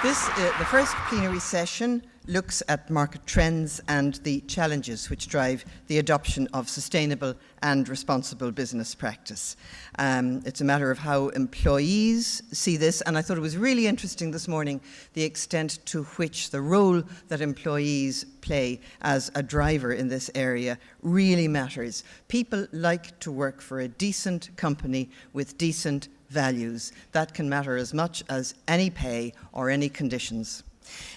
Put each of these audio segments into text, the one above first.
The first plenary session looks at market trends and the challenges which drive the adoption of sustainable and responsible business practice. It's a matter of how employees see this, and I thought it was really interesting this morning the extent to which the role that employees play as a driver in this area really matters. People like to work for a decent company with decent values. That can matter as much as any pay or any conditions.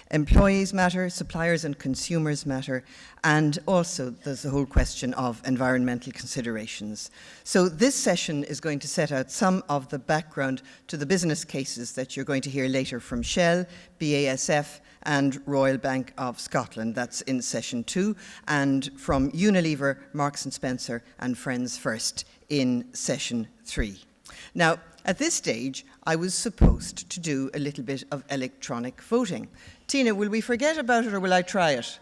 Employees matter, suppliers and consumers matter, and also there's the whole question of environmental considerations. So this session is going to set out some of the background to the business cases that you're going to hear later from Shell, BASF and Royal Bank of Scotland. That's in session 2, and from Unilever, Marks & Spencer and Friends First in session 3. Now, at this stage, I was supposed to do a little bit of electronic voting. Tina, will we forget about it or will I try it?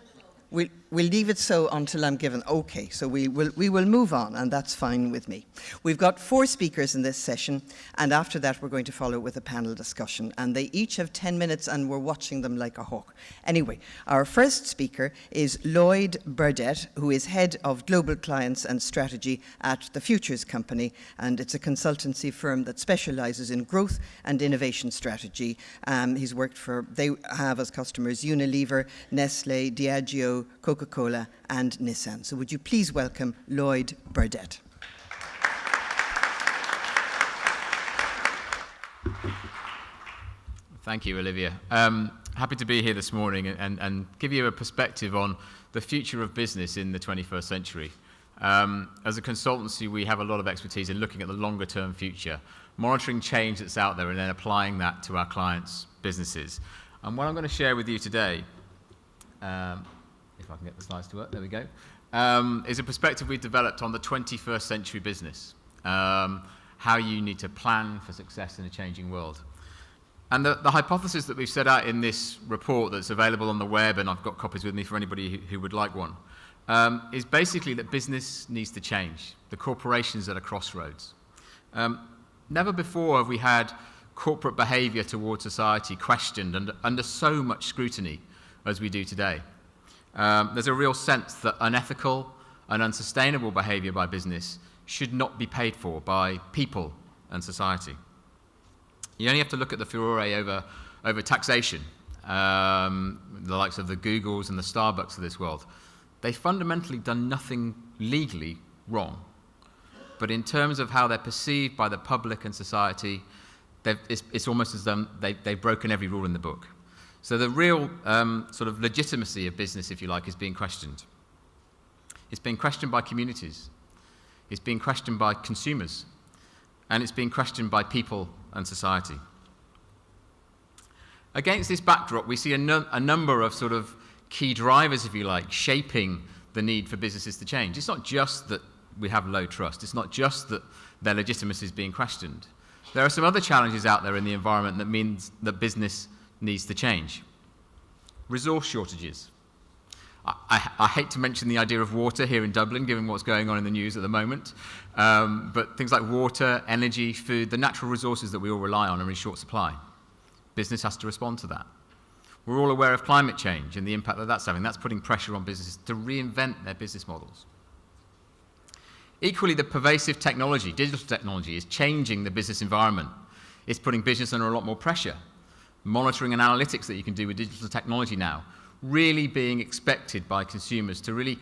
We'll leave it so until I'm given. Okay, so we will move on, and that's fine with me. We've got 4 speakers in this session, and after that we're going to follow with a panel discussion, and they each have 10 minutes, and we're watching them like a hawk. Anyway, our first speaker is Lloyd Burdett, who is Head of Global Clients and Strategy at the Futures Company, and it's a consultancy firm that specialises in growth and innovation strategy. They have as customers Unilever, Nestle, Diageo, Coca-Cola and Nissan. So would you please welcome Lloyd Burdett. Thank you, Olivia. Happy to be here this morning and give you a perspective on the future of business in the 21st century. As a consultancy, we have a lot of expertise in looking at the longer term future, monitoring change that's out there and then applying that to our clients' businesses. And what I'm going to share with you today, if I can get the slides to work, there we go, is a perspective we've developed on the 21st century business, how you need to plan for success in a changing world. And the hypothesis that we've set out in this report that's available on the web, and I've got copies with me for anybody who would like one, is basically that business needs to change. The corporation's at a crossroads. Never before have we had corporate behaviour towards society questioned and under so much scrutiny as we do today. There's a real sense that unethical and unsustainable behaviour by business should not be paid for by people and society. You only have to look at the furore over taxation, the likes of the Googles and the Starbucks of this world. They've fundamentally done nothing legally wrong. But in terms of how they're perceived by the public and society, it's almost as though they've broken every rule in the book. So the real sort of legitimacy of business, if you like, is being questioned. It's being questioned by communities. It's being questioned by consumers. And it's being questioned by people and society. Against this backdrop, we see a number of sort of key drivers, if you like, shaping the need for businesses to change. It's not just that we have low trust. It's not just that their legitimacy is being questioned. There are some other challenges out there in the environment that means that business needs to change. Resource shortages. I hate to mention the idea of water here in Dublin, given what's going on in the news at the moment, but things like water, energy, food, the natural resources that we all rely on are in short supply. Business has to respond to that. We're all aware of climate change and the impact that that's having. That's putting pressure on businesses to reinvent their business models. Equally, the pervasive technology, digital technology, is changing the business environment. It's putting business under a lot more pressure. Monitoring and analytics that you can do with digital technology now, really being expected by consumers to really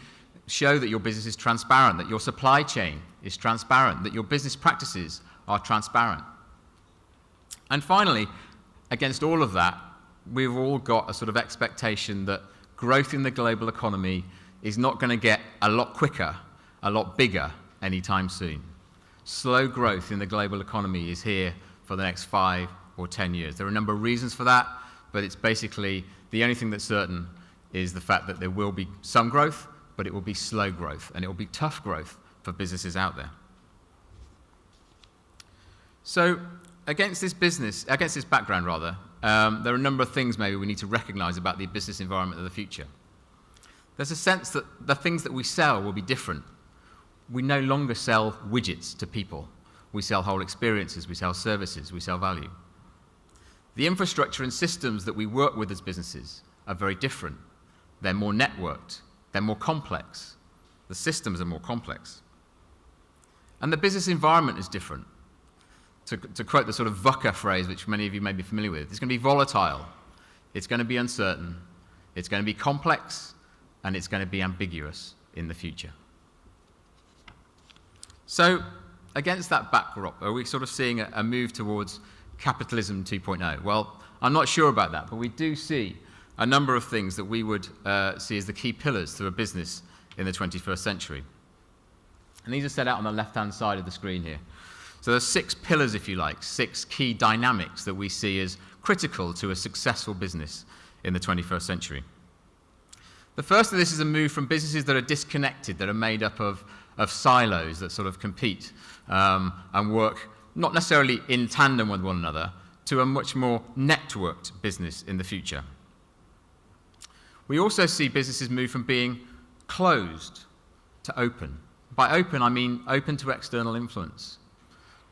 show that your business is transparent, that your supply chain is transparent, that your business practices are transparent. And finally, against all of that, we've all got a sort of expectation that growth in the global economy is not going to get a lot quicker, a lot bigger anytime soon. Slow growth in the global economy is here for the next 5 or 10 years. There are a number of reasons for that, but it's basically the only thing that's certain is the fact that there will be some growth, but it will be slow growth, and it will be tough growth for businesses out there. So against this background, there are a number of things maybe we need to recognize about the business environment of the future. There's a sense that the things that we sell will be different. We no longer sell widgets to people. We sell whole experiences, we sell services, we sell value. The infrastructure and systems that we work with as businesses are very different. They're more networked. They're more complex. The systems are more complex. And the business environment is different. To quote the sort of VUCA phrase, which many of you may be familiar with, it's going to be volatile, it's going to be uncertain, it's going to be complex, and it's going to be ambiguous in the future. So, against that backdrop, are we sort of seeing a move towards capitalism 2.0? Well, I'm not sure about that, but we do see a number of things that we would see as the key pillars to a business in the 21st century. And these are set out on the left-hand side of the screen here. So there's 6 pillars, if you like, 6 key dynamics that we see as critical to a successful business in the 21st century. The first of this is a move from businesses that are disconnected, that are made up of silos that sort of compete and work not necessarily in tandem with one another, to a much more networked business in the future. We also see businesses move from being closed to open. By open, I mean open to external influence.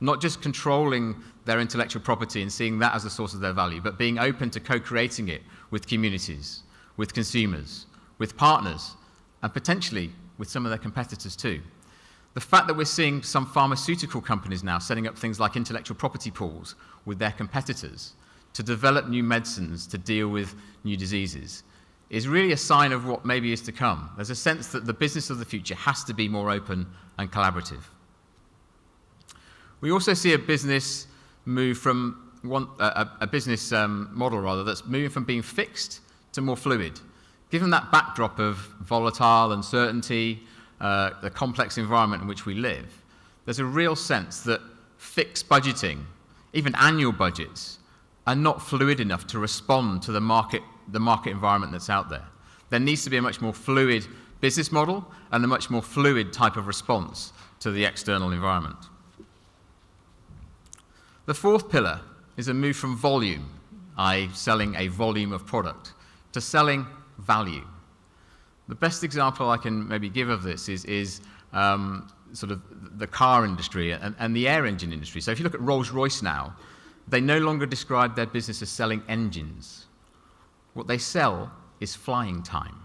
Not just controlling their intellectual property and seeing that as a source of their value, but being open to co-creating it with communities, with consumers, with partners, and potentially with some of their competitors too. The fact that we're seeing some pharmaceutical companies now setting up things like intellectual property pools with their competitors to develop new medicines to deal with new diseases is really a sign of what maybe is to come. There's a sense that the business of the future has to be more open and collaborative. We also see a business move from a business model rather that's moving from being fixed to more fluid. Given that backdrop of volatile uncertainty, the complex environment in which we live, there's a real sense that fixed budgeting, even annual budgets, are not fluid enough to respond to the market environment that's out there. There needs to be a much more fluid business model and a much more fluid type of response to the external environment. The fourth pillar is a move from volume, i.e. selling a volume of product, to selling value. The best example I can maybe give of this is sort of the car industry and the air engine industry. So if you look at Rolls-Royce now, they no longer describe their business as selling engines. What they sell is flying time.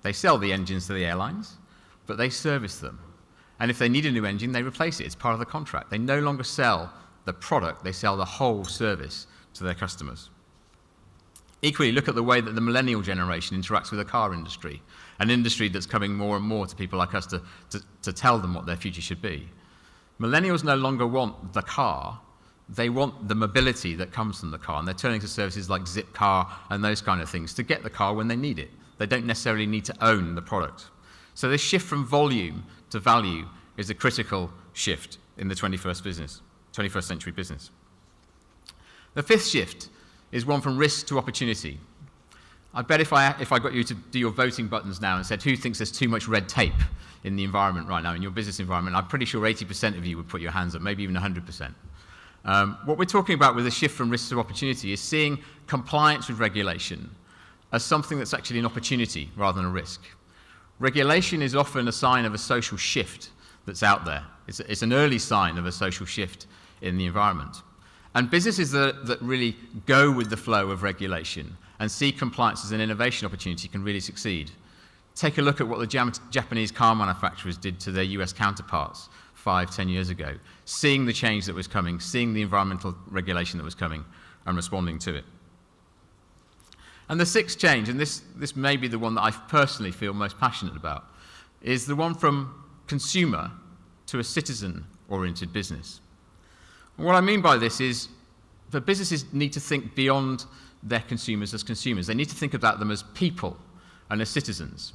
They sell the engines to the airlines, but they service them. And if they need a new engine, they replace it. It's part of the contract. They no longer sell the product, they sell the whole service to their customers. Equally, look at the way that the millennial generation interacts with the car industry, an industry that's coming more and more to people like us to tell them what their future should be. Millennials no longer want the car, they want the mobility that comes from the car, and they're turning to services like Zipcar and those kind of things to get the car when they need it. They don't necessarily need to own the product. So this shift from volume to value is a critical shift in the 21st century business. The fifth shift is one from risk to opportunity. I bet if I got you to do your voting buttons now and said, who thinks there's too much red tape in the environment right now, in your business environment, I'm pretty sure 80% of you would put your hands up, maybe even 100%. What we're talking about with a shift from risk to opportunity is seeing compliance with regulation as something that's actually an opportunity rather than a risk. Regulation is often a sign of a social shift that's out there. It's an early sign of a social shift in the environment. And businesses that really go with the flow of regulation and see compliance as an innovation opportunity can really succeed. Take a look at what the Japanese car manufacturers did to their US counterparts 5-10 years ago, seeing the change that was coming, seeing the environmental regulation that was coming, and responding to it. And the sixth change, and this may be the one that I personally feel most passionate about, is the one from consumer to a citizen-oriented business. And what I mean by this is that businesses need to think beyond their consumers as consumers. They need to think about them as people and as citizens.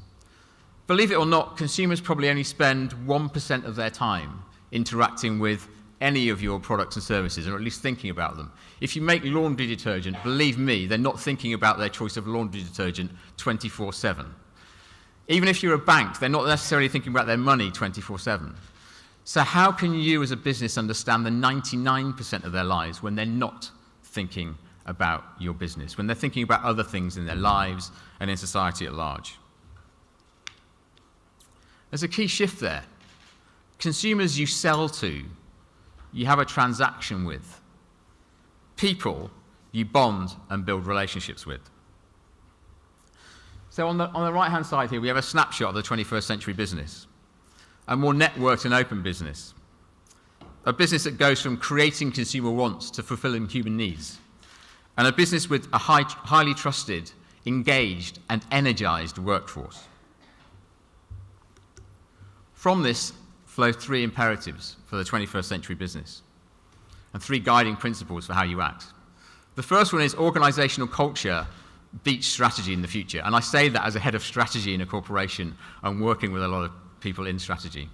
Believe it or not, consumers probably only spend 1% of their time interacting with any of your products and services, or at least thinking about them. If you make laundry detergent, believe me, they're not thinking about their choice of laundry detergent 24/7. Even if you're a bank, they're not necessarily thinking about their money 24/7. So how can you as a business understand the 99% of their lives when they're not thinking about your business, when they're thinking about other things in their lives and in society at large? There's a key shift there. Consumers you sell to, you have a transaction with. People, you bond and build relationships with. So on the right-hand side here, we have a snapshot of the 21st century business, a more networked and open business, a business that goes from creating consumer wants to fulfilling human needs, and a business with a highly trusted, engaged, and energized workforce. From this flow three imperatives for the 21st century business and three guiding principles for how you act. The first one is organizational culture beats strategy in the future. And I say that as a head of strategy in a corporation and working with a lot of people in strategy.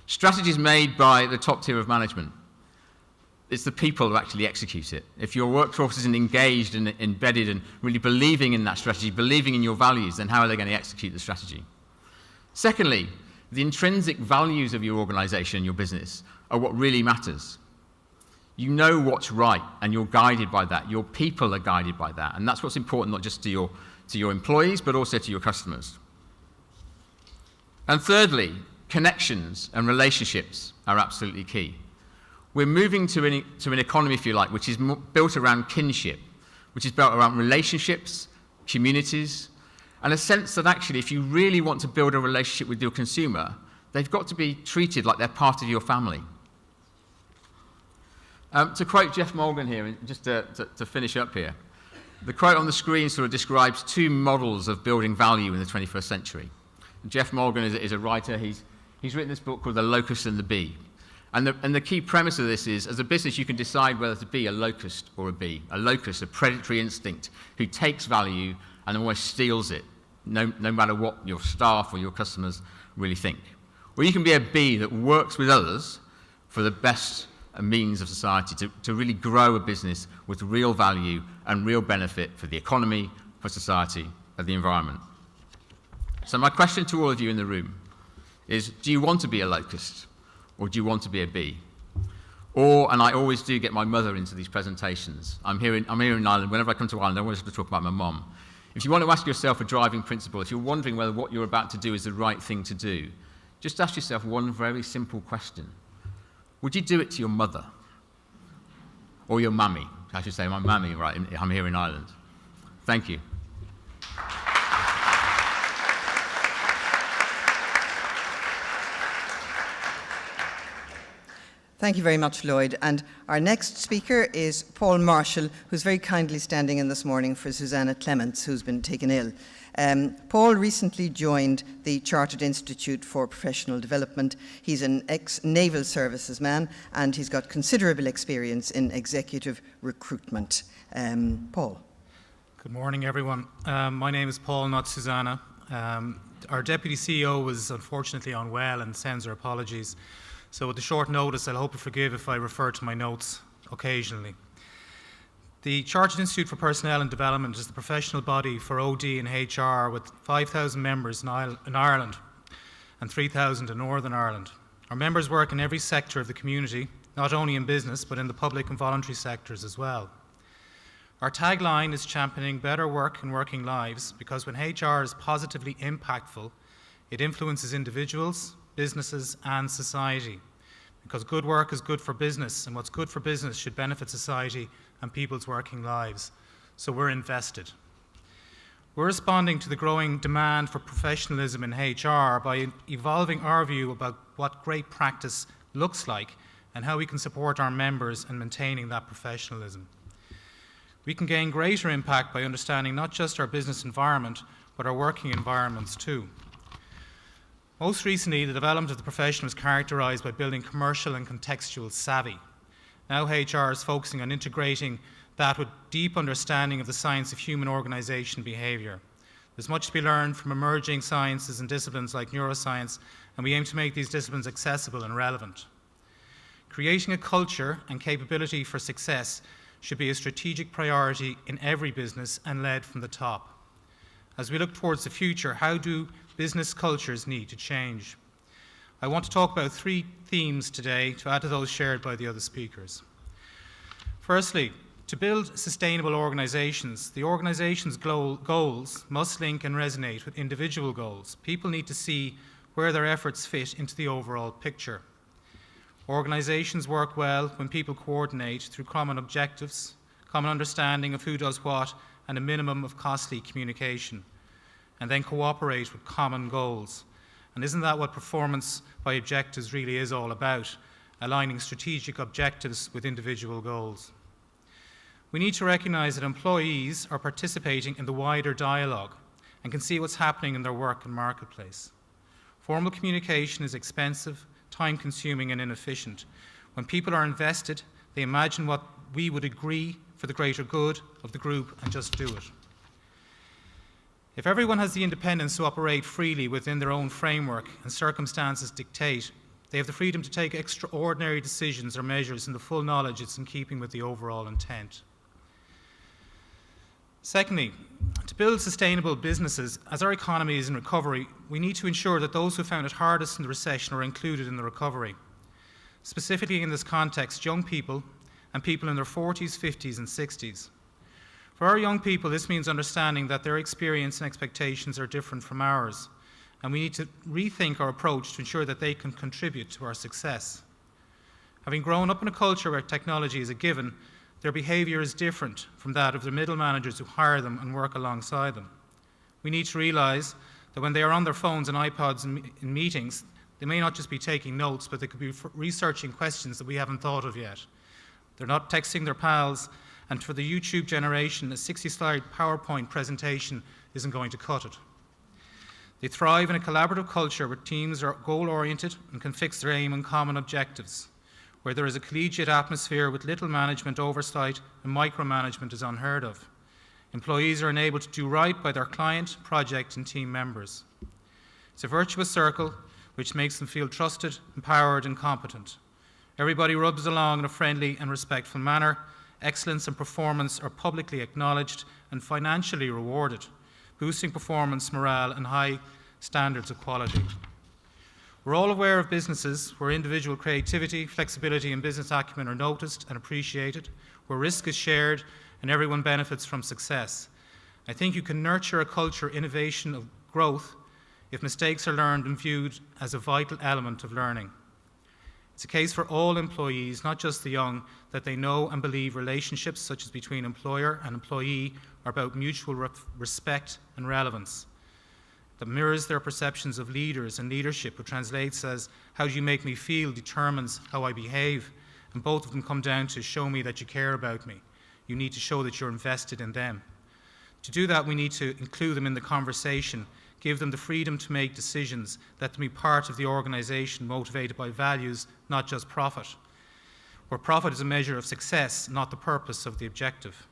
Strategy is made by the top tier of management. It's the people who actually execute it. If your workforce isn't engaged and embedded and really believing in that strategy, believing in your values, then how are they going to execute the strategy? Secondly, the intrinsic values of your organization, your business, are what really matters. You know what's right, and you're guided by that. Your people are guided by that. And that's what's important, not just to your employees, but also to your customers. And thirdly, connections and relationships are absolutely key. We're moving to an economy, if you like, which is built around kinship, which is built around relationships, communities, and a sense that actually, if you really want to build a relationship with your consumer, they've got to be treated like they're part of your family. To quote Geoff Morgan here, just to finish up here, the quote on the screen sort of describes two models of building value in the 21st century. Geoff Morgan is a writer. He's written this book called The Locust and the Bee. And the key premise of this is, as a business, you can decide whether to be a locust or a bee. A locust, a predatory instinct, who takes value and almost steals it, no matter what your staff or your customers really think. Or you can be a bee that works with others for the best means of society to really grow a business with real value and real benefit for the economy, for society, and the environment. So my question to all of you in the room is, do you want to be a locust or do you want to be a bee? Or, and I always do get my mother into these presentations. I'm here in Ireland. Whenever I come to Ireland, I always have to talk about my mum. If you want to ask yourself a driving principle, if you're wondering whether what you're about to do is the right thing to do, just ask yourself one very simple question. Would you do it to your mother? Or your mummy? I should say my mummy, right? I'm here in Ireland. Thank you. Thank you very much, Lloyd. And our next speaker is Paul Marshall, who's very kindly standing in this morning for Susanna Clements, who's been taken ill. Paul recently joined the Chartered Institute for Professional Development. He's an ex-naval services man, and he's got considerable experience in executive recruitment. Paul. Good morning, everyone. My name is Paul, not Susanna. Our Deputy CEO was unfortunately unwell and sends her apologies. So with the short notice, I'll hope you forgive if I refer to my notes occasionally. The Chartered Institute for Personnel and Development is the professional body for OD and HR with 5,000 members in Ireland and 3,000 in Northern Ireland. Our members work in every sector of the community, not only in business, but in the public and voluntary sectors as well. Our tagline is championing better work and working lives, because when HR is positively impactful, it influences individuals, businesses and society. Because good work is good for business, and what's good for business should benefit society and people's working lives. So we're invested. We're responding to the growing demand for professionalism in HR by evolving our view about what great practice looks like and how we can support our members in maintaining that professionalism. We can gain greater impact by understanding not just our business environment, but our working environments too. Most recently, the development of the profession was characterised by building commercial and contextual savvy. Now HR is focusing on integrating that with deep understanding of the science of human organisation behaviour. There's much to be learned from emerging sciences and disciplines like neuroscience, and we aim to make these disciplines accessible and relevant. Creating a culture and capability for success should be a strategic priority in every business and led from the top. As we look towards the future, how do business cultures need to change? I want to talk about three themes today to add to those shared by the other speakers. Firstly, to build sustainable organisations, the organisation's goals must link and resonate with individual goals. People need to see where their efforts fit into the overall picture. Organisations work well when people coordinate through common objectives, common understanding of who does what, and a minimum of costly communication. And then cooperate with common goals. And isn't that what performance by objectives really is all about? Aligning strategic objectives with individual goals. We need to recognise that employees are participating in the wider dialogue and can see what's happening in their work and marketplace. Formal communication is expensive, time-consuming and inefficient. When people are invested, they imagine what we would agree for the greater good of the group and just do it. If everyone has the independence to operate freely within their own framework and circumstances dictate, they have the freedom to take extraordinary decisions or measures in the full knowledge it's in keeping with the overall intent. Secondly, to build sustainable businesses, as our economy is in recovery, we need to ensure that those who found it hardest in the recession are included in the recovery. Specifically in this context, young people and people in their 40s, 50s and 60s. For our young people, this means understanding that their experience and expectations are different from ours, and we need to rethink our approach to ensure that they can contribute to our success. Having grown up in a culture where technology is a given, their behaviour is different from that of the middle managers who hire them and work alongside them. We need to realise that when they are on their phones and iPods in meetings, they may not just be taking notes, but they could be researching questions that we haven't thought of yet. They're not texting their pals, and for the YouTube generation, a 60-slide PowerPoint presentation isn't going to cut it. They thrive in a collaborative culture where teams are goal-oriented and can fix their aim on common objectives, where there is a collegiate atmosphere with little management oversight and micromanagement is unheard of. Employees are enabled to do right by their client, project and team members. It's a virtuous circle which makes them feel trusted, empowered and competent. Everybody rubs along in a friendly and respectful manner. Excellence and performance are publicly acknowledged and financially rewarded, boosting performance, morale and high standards of quality. We're all aware of businesses where individual creativity, flexibility and business acumen are noticed and appreciated, where risk is shared and everyone benefits from success. I think you can nurture a culture, innovation of growth if mistakes are learned and viewed as a vital element of learning. It's a case for all employees, not just the young, that they know and believe relationships such as between employer and employee are about mutual respect and relevance. That mirrors their perceptions of leaders and leadership, which translates as, how do you make me feel, determines how I behave. And both of them come down to show me that you care about me. You need to show that you're invested in them. To do that, we need to include them in the conversation, give them the freedom to make decisions, let them be part of the organisation motivated by values, not just profit. Where profit is a measure of success, not the purpose of the objective.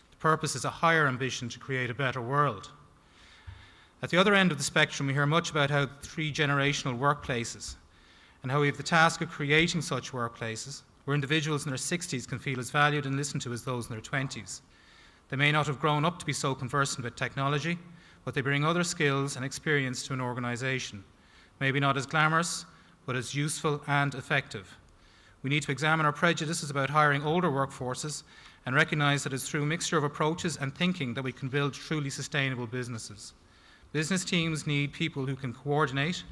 The purpose is a higher ambition to create a better world. At the other end of the spectrum, we hear much about how 3 generational workplaces and how we have the task of creating such workplaces where individuals in their 60s can feel as valued and listened to as those in their 20s. They may not have grown up to be so conversant with technology, but they bring other skills and experience to an organisation. Maybe not as glamorous, but as useful and effective. We need to examine our prejudices about hiring older workforces and recognise that it's through a mixture of approaches and thinking that we can build truly sustainable businesses. Business teams need people who can coordinate,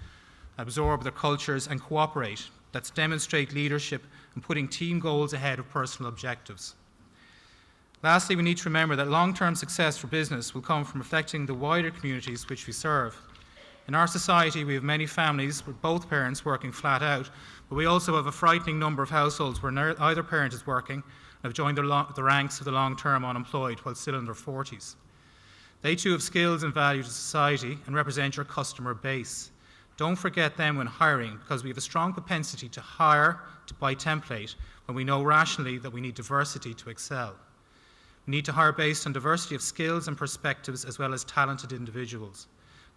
absorb their cultures and cooperate. That's demonstrate leadership and putting team goals ahead of personal objectives. Lastly, we need to remember that long-term success for business will come from reflecting the wider communities which we serve. In our society, we have many families with both parents working flat out, but we also have a frightening number of households where either parent is working and have joined the ranks of the long-term unemployed while still in their 40s. They too have skills and value to society and represent your customer base. Don't forget them when hiring, because we have a strong propensity to hire by template when we know rationally that we need diversity to excel. We need to hire based on diversity of skills and perspectives as well as talented individuals.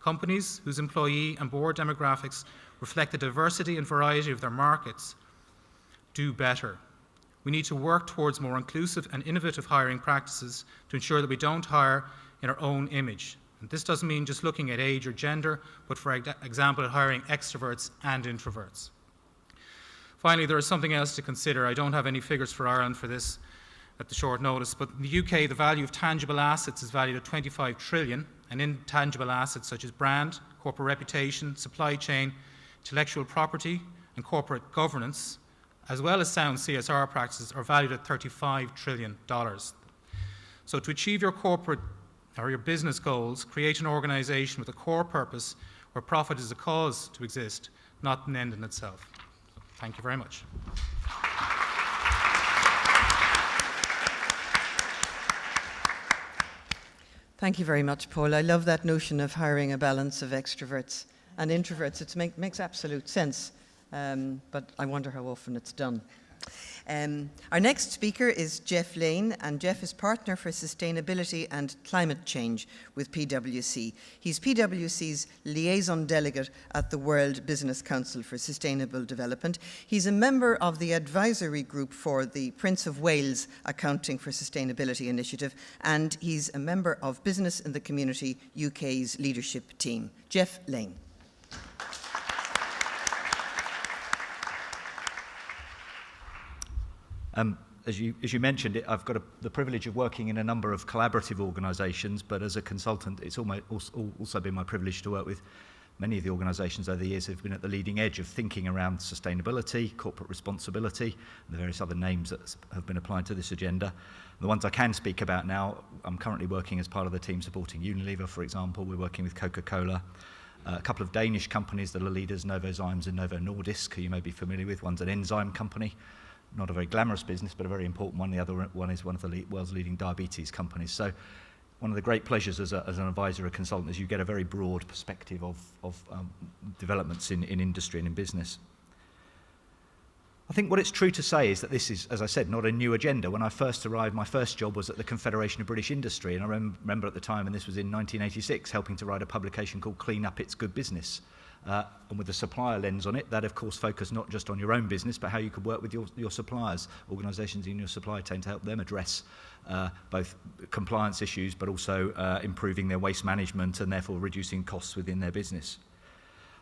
Companies whose employee and board demographics reflect the diversity and variety of their markets do better. We need to work towards more inclusive and innovative hiring practices to ensure that we don't hire in our own image. And this doesn't mean just looking at age or gender, but for example, at hiring extroverts and introverts. Finally, there is something else to consider. I don't have any figures for Ireland for this at the short notice, but in the UK, the value of tangible assets is valued at 25 trillion, and intangible assets such as brand, corporate reputation, supply chain, intellectual property, and corporate governance, as well as sound CSR practices, are valued at $35 trillion. So to achieve your corporate or your business goals, create an organisation with a core purpose where profit is a cause to exist, not an end in itself. So, thank you very much. Thank you very much, Paul. I love that notion of hiring a balance of extroverts and introverts. It makes absolute sense, but I wonder how often it's done. Our next speaker is Geoff Lane, and Geoff is Partner for Sustainability and Climate Change with PwC. He's PwC's Liaison Delegate at the World Business Council for Sustainable Development. He's a member of the advisory group for the Prince of Wales Accounting for Sustainability Initiative, and he's a member of Business in the Community UK's leadership team. Geoff Lane. As you mentioned, I've got the privilege of working in a number of collaborative organisations, but as a consultant, it's also been my privilege to work with many of the organisations over the years who have been at the leading edge of thinking around sustainability, corporate responsibility, and the various other names that have been applied to this agenda. The ones I can speak about now, I'm currently working as part of the team supporting Unilever, for example. We're working with Coca-Cola. A couple of Danish companies that are leaders, Novozymes and Novo Nordisk, who you may be familiar with. One's an enzyme company. Not a very glamorous business, but a very important one. The other one is one of the world's leading diabetes companies. So one of the great pleasures as an advisor or consultant is you get a very broad perspective of developments in industry and in business. I think what it's true to say is that this is, as I said, not a new agenda. When I first arrived, my first job was at the Confederation of British Industry, and I remember at the time, and this was in 1986, helping to write a publication called Clean Up It's Good Business. And with the supplier lens on it, that of course focused not just on your own business, but how you could work with your suppliers, organisations in your supply chain to help them address both compliance issues, but also improving their waste management and therefore reducing costs within their business.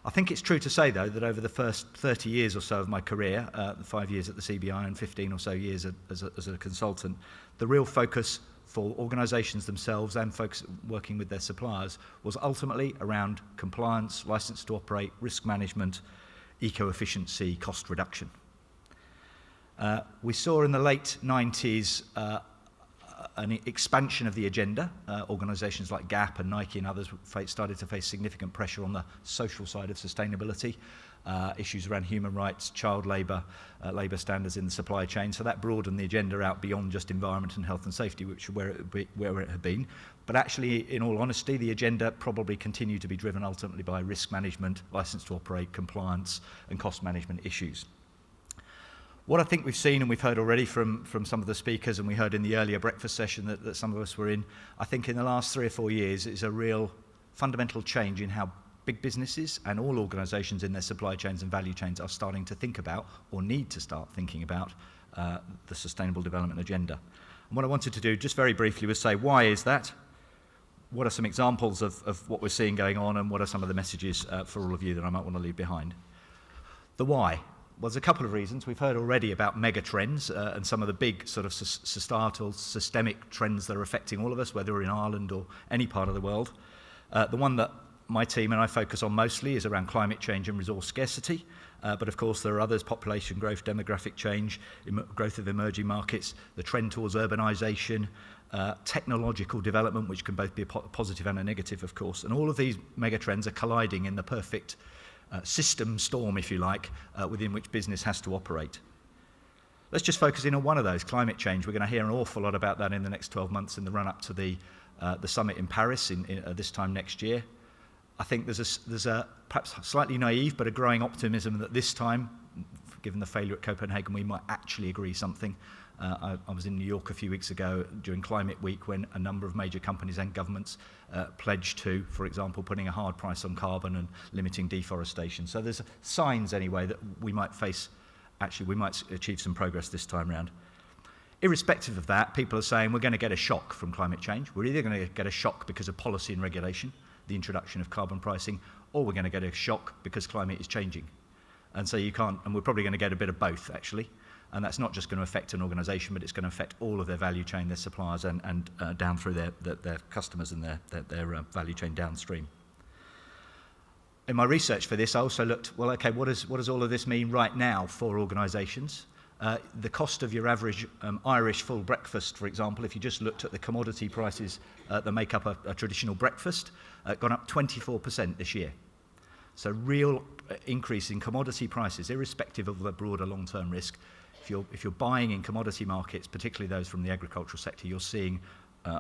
I think it's true to say, though, that over the first 30 years or so of my career, 5 years at the CBI and 15 or so years as a consultant, the real focus for organisations themselves and folks working with their suppliers was ultimately around compliance, licence to operate, risk management, eco-efficiency, cost reduction. We saw in the late 90s an expansion of the agenda. Organisations like Gap and Nike and others started to face significant pressure on the social side of sustainability, issues around human rights, child labour, labour standards in the supply chain. So that broadened the agenda out beyond just environment and health and safety, which where it had been. But actually, in all honesty, the agenda probably continued to be driven ultimately by risk management, licence to operate, compliance and cost management issues. What I think we've seen and we've heard already from some of the speakers, and we heard in the earlier breakfast session that some of us were in, I think in the last 3 or 4 years is a real fundamental change in how big businesses and all organisations in their supply chains and value chains are starting to think about, or need to start thinking about, the Sustainable Development Agenda. And what I wanted to do, just very briefly, was say, why is that? What are some examples of what we're seeing going on, and what are some of the messages for all of you that I might want to leave behind? The why. Well, there's a couple of reasons. We've heard already about mega trends and some of the big sort of societal, systemic trends that are affecting all of us, whether we're in Ireland or any part of the world. The one that my team and I focus on mostly is around climate change and resource scarcity. But of course, there are others: population growth, demographic change, growth of emerging markets, the trend towards urbanisation, technological development, which can both be a positive and a negative, of course. And all of these mega trends are colliding in the perfect system storm, if you like, within which business has to operate. Let's just focus in on one of those, climate change. We're going to hear an awful lot about that in the next 12 months in the run-up to the summit in Paris this time next year. I think there's a perhaps slightly naive but a growing optimism that this time, given the failure at Copenhagen, we might actually agree something. I was in New York a few weeks ago during Climate Week when a number of major companies and governments pledged to, for example, putting a hard price on carbon and limiting deforestation. So there's signs anyway that we might achieve some progress this time round. Irrespective of that, people are saying we're going to get a shock from climate change. We're either going to get a shock because of policy and regulation, the introduction of carbon pricing, or we're going to get a shock because climate is changing. And so we're probably going to get a bit of both, actually. And that's not just going to affect an organisation, but it's going to affect all of their value chain, their suppliers, and down through their customers and their value chain downstream. In my research for this, I also looked, well, okay, what does all of this mean right now for organisations? The cost of your average Irish full breakfast, for example, if you just looked at the commodity prices that make up a traditional breakfast, gone up 24% this year. So real increase in commodity prices, irrespective of the broader long-term risk. If you're buying in commodity markets, particularly those from the agricultural sector, you're seeing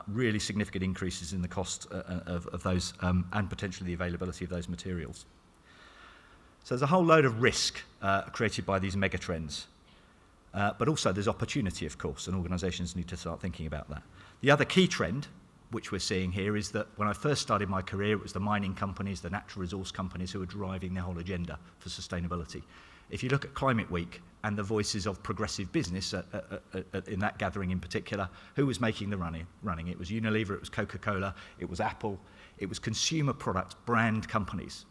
really significant increases in the cost of those and potentially the availability of those materials. So there's a whole load of risk created by these megatrends. But also there's opportunity, of course, and organisations need to start thinking about that. The other key trend, which we're seeing here, is that when I first started my career, it was the mining companies, the natural resource companies who were driving the whole agenda for sustainability. If you look at Climate Week and the voices of progressive business in that gathering in particular, who was making the running? It was Unilever, it was Coca-Cola, it was Apple, it was consumer product brand companies.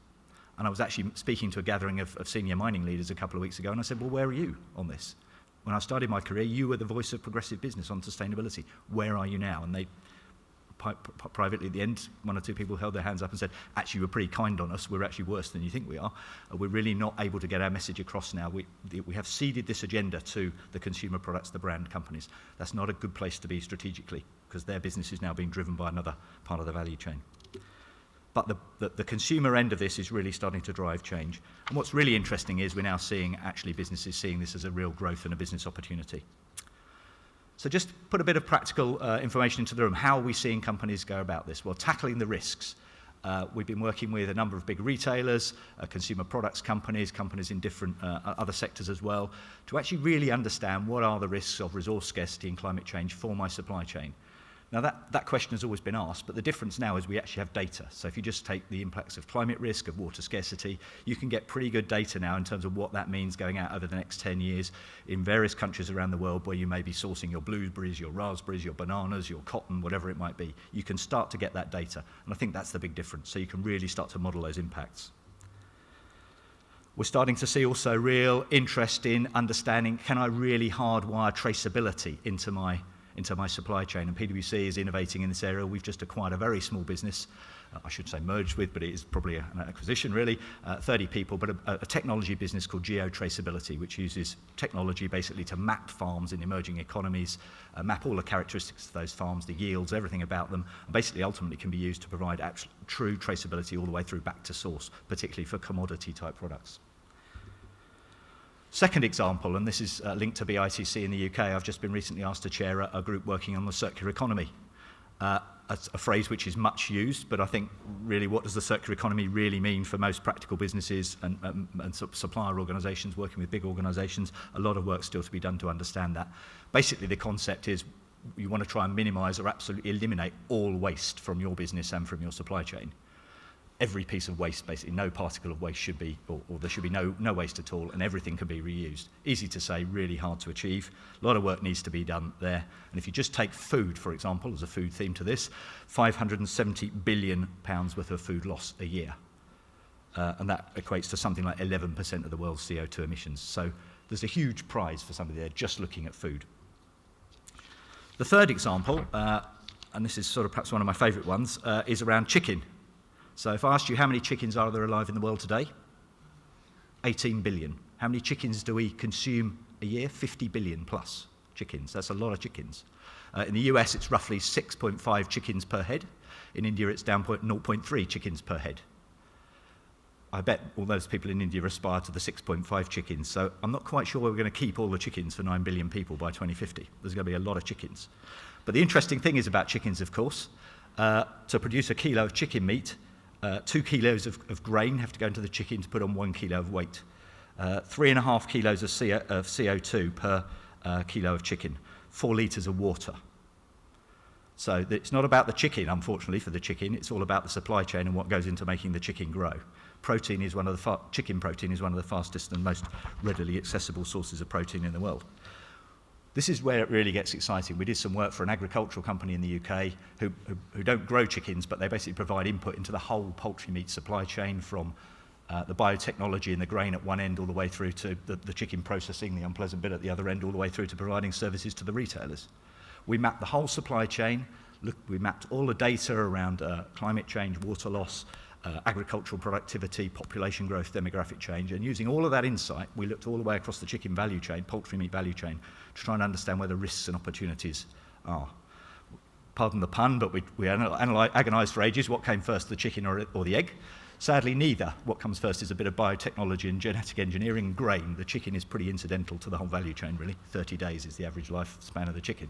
And I was actually speaking to a gathering of senior mining leaders a couple of weeks ago, and I said, well, where are you on this? When I started my career, you were the voice of progressive business on sustainability. Where are you now? And they, privately at the end, one or two people held their hands up and said, actually, you were pretty kind on us. We're actually worse than you think we are. We're really not able to get our message across now. We have ceded this agenda to the consumer products, the brand companies. That's not a good place to be strategically, because their business is now being driven by another part of the value chain. But the consumer end of this is really starting to drive change. And what's really interesting is we're now seeing actually businesses seeing this as a real growth and a business opportunity. So just put a bit of practical information into the room. How are we seeing companies go about this? Well, tackling the risks. We've been working with a number of big retailers, consumer products companies, companies in different other sectors as well, to actually really understand what are the risks of resource scarcity and climate change for my supply chain. Now that question has always been asked, but the difference now is we actually have data. So if you just take the impacts of climate risk, of water scarcity, you can get pretty good data now in terms of what that means going out over the next 10 years in various countries around the world where you may be sourcing your blueberries, your raspberries, your bananas, your cotton, whatever it might be. You can start to get that data, and I think that's the big difference. So you can really start to model those impacts. We're starting to see also real interest in understanding, can I really hardwire traceability into my supply chain, and PwC is innovating in this area. We've just acquired a very small business, I should say merged with, but it is probably an acquisition really, 30 people, but a technology business called Geotraceability, which uses technology basically to map farms in emerging economies, map all the characteristics of those farms, the yields, everything about them, and basically ultimately can be used to provide true traceability all the way through back to source, particularly for commodity type products. Second example, and this is linked to BITC in the UK, I've just been recently asked to chair a group working on the circular economy. A phrase which is much used, but I think really what does the circular economy really mean for most practical businesses and supplier organisations working with big organisations? A lot of work still to be done to understand that. Basically the concept is you want to try and minimise or absolutely eliminate all waste from your business and from your supply chain. Every piece of waste, basically no particle of waste should be, or there should be no waste at all, and everything can be reused. Easy to say, really hard to achieve. A lot of work needs to be done there. And if you just take food, for example, as a food theme to this, £570 billion worth of food loss a year. And that equates to something like 11% of the world's CO2 emissions. So there's a huge prize for somebody there just looking at food. The third example, and this is sort of perhaps one of my favourite ones, is around chicken. So if I asked you how many chickens are there alive in the world today? 18 billion. How many chickens do we consume a year? 50 billion plus chickens. That's a lot of chickens. In the US, it's roughly 6.5 chickens per head. In India, it's down 0.3 chickens per head. I bet all those people in India aspire to the 6.5 chickens. So I'm not quite sure we're going to keep all the chickens for 9 billion people by 2050. There's going to be a lot of chickens. But the interesting thing is about chickens, of course, to produce a kilo of chicken meat, 2 kilos of grain have to go into the chicken to put on 1 kilo of weight. 3.5 kilos of CO2 per kilo of chicken. 4 litres of water. So it's not about the chicken, unfortunately, for the chicken. It's all about the supply chain and what goes into making the chicken grow. Chicken protein is one of the fastest and most readily accessible sources of protein in the world. This is where it really gets exciting. We did some work for an agricultural company in the UK who don't grow chickens, but they basically provide input into the whole poultry meat supply chain from the biotechnology and the grain at one end all the way through to the chicken processing, the unpleasant bit at the other end, all the way through to providing services to the retailers. We mapped the whole supply chain. We mapped all the data around climate change, water loss, agricultural productivity, population growth, demographic change, and using all of that insight, we looked all the way across the chicken value chain, poultry meat value chain, to try and understand where the risks and opportunities are. Pardon the pun, but we agonised for ages, what came first, the chicken or the egg? Sadly, neither. What comes first is a bit of biotechnology and genetic engineering and grain. The chicken is pretty incidental to the whole value chain, really. 30 days is the average lifespan of the chicken.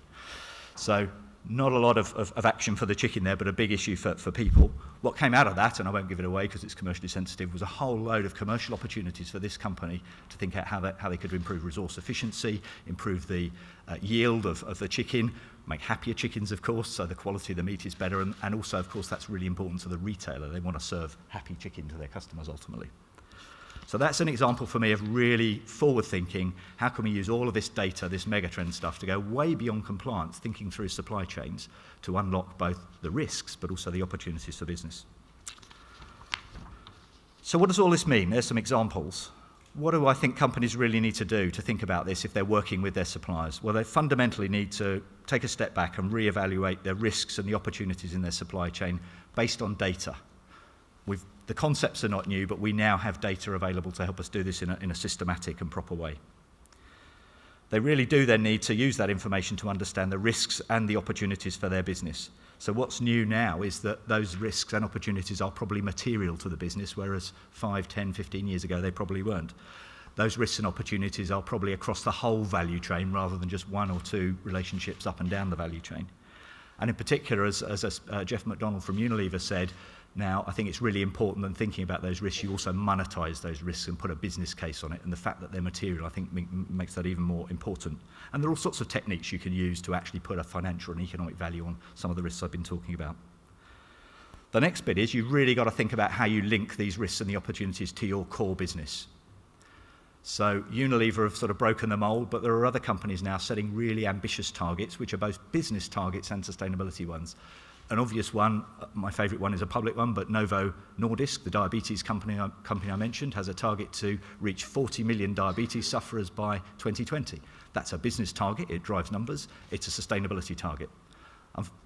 So not a lot of action for the chicken there, but a big issue for people. What came out of that, and I won't give it away because it's commercially sensitive, was a whole load of commercial opportunities for this company to think out how they could improve resource efficiency, improve the yield of the chicken, make happier chickens, of course, so the quality of the meat is better, and also, of course, that's really important to the retailer. They want to serve happy chicken to their customers ultimately. So that's an example for me of really forward-thinking. How can we use all of this data, this megatrend stuff, to go way beyond compliance, thinking through supply chains to unlock both the risks but also the opportunities for business. So what does all this mean? There's some examples. What do I think companies really need to do to think about this if they're working with their suppliers? Well, they fundamentally need to take a step back and reevaluate their risks and the opportunities in their supply chain based on data. The concepts are not new, but we now have data available to help us do this in a systematic and proper way. They really do then need to use that information to understand the risks and the opportunities for their business. So what's new now is that those risks and opportunities are probably material to the business, whereas 5, 10, 15 years ago they probably weren't. Those risks and opportunities are probably across the whole value chain rather than just one or two relationships up and down the value chain. And in particular, as Geoff McDonald from Unilever said, now I think it's really important when thinking about those risks, you also monetize those risks and put a business case on it. And the fact that they're material, I think, makes that even more important. And there are all sorts of techniques you can use to actually put a financial and economic value on some of the risks I've been talking about. The next bit is you've really got to think about how you link these risks and the opportunities to your core business. So Unilever have sort of broken the mould, but there are other companies now setting really ambitious targets, which are both business targets and sustainability ones. An obvious one, my favourite one is a public one, but Novo Nordisk, the diabetes company I mentioned, has a target to reach 40 million diabetes sufferers by 2020. That's a business target, it drives numbers, it's a sustainability target.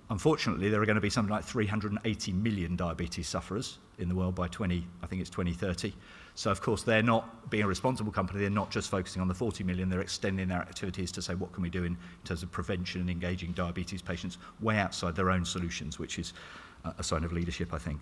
Unfortunately, there are going to be something like 380 million diabetes sufferers in the world by 2030. So, of course, they're not, being a responsible company, they're not just focusing on the 40 million, they're extending their activities to say, what can we do in terms of prevention and engaging diabetes patients way outside their own solutions, which is a sign of leadership, I think.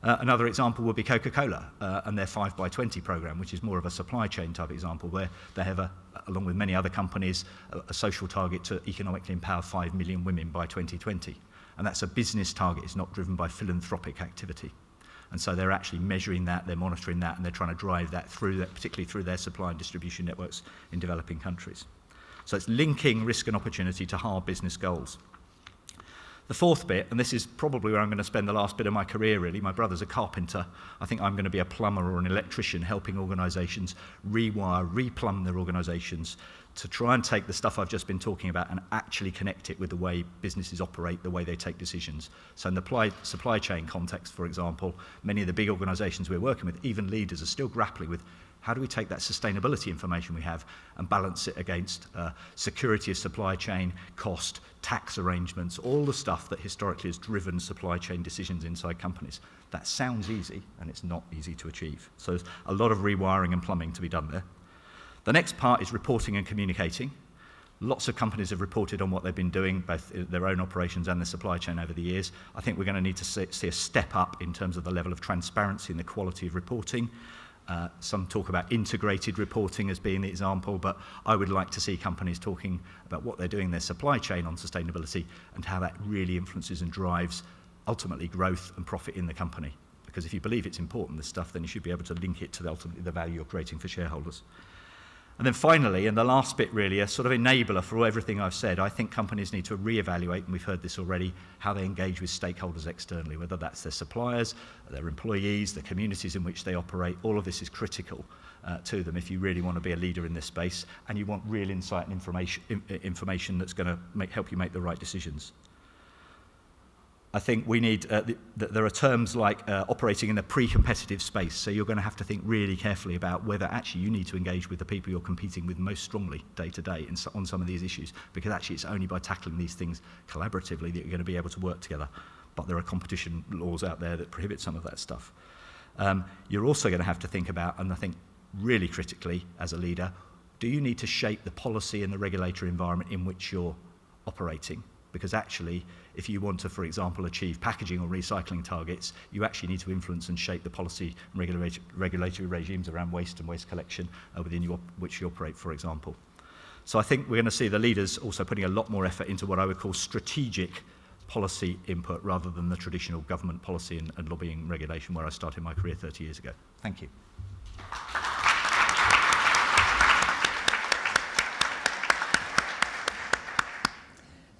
Another example would be Coca-Cola and their 5x20 program, which is more of a supply chain type example, where they have, along with many other companies, a social target to economically empower 5 million women by 2020. And that's a business target, it's not driven by philanthropic activity. And so they're actually measuring that, they're monitoring that, and they're trying to drive that through, particularly through their supply and distribution networks in developing countries. So it's linking risk and opportunity to hard business goals. The fourth bit, and this is probably where I'm going to spend the last bit of my career really, my brother's a carpenter, I think I'm going to be a plumber or an electrician helping organisations rewire, replumb their organisations to try and take the stuff I've just been talking about and actually connect it with the way businesses operate, the way they take decisions. So in the supply chain context, for example, many of the big organisations we're working with, even leaders, are still grappling with how do we take that sustainability information we have and balance it against security of supply chain, cost, tax arrangements, all the stuff that historically has driven supply chain decisions inside companies. That sounds easy, and it's not easy to achieve. So there's a lot of rewiring and plumbing to be done there. The next part is reporting and communicating. Lots of companies have reported on what they've been doing, both their own operations and their supply chain over the years. I think we're going to need to see a step up in terms of the level of transparency and the quality of reporting. Some talk about integrated reporting as being the example, but I would like to see companies talking about what they're doing in their supply chain on sustainability and how that really influences and drives ultimately growth and profit in the company. Because if you believe it's important, this stuff, then you should be able to link it to ultimately the value you're creating for shareholders. And then finally, and the last bit really, a sort of enabler for everything I've said, I think companies need to reevaluate, and we've heard this already, how they engage with stakeholders externally, whether that's their suppliers, their employees, the communities in which they operate. All of this is critical to them if you really want to be a leader in this space and you want real insight and information that's going to help you make the right decisions. I think we need, there are terms like operating in a pre-competitive space, so you're going to have to think really carefully about whether actually you need to engage with the people you're competing with most strongly day to day on some of these issues, because actually it's only by tackling these things collaboratively that you're going to be able to work together but there are competition laws out there that prohibit some of that stuff. You're also going to have to think about, and I think really critically as a leader, do you need to shape the policy and the regulatory environment in which you're operating? Because actually, if you want to, for example, achieve packaging or recycling targets, you actually need to influence and shape the policy and regulatory regimes around waste and waste collection within which you operate, for example. So I think we're going to see the leaders also putting a lot more effort into what I would call strategic policy input rather than the traditional government policy and lobbying regulation where I started my career 30 years ago. Thank you.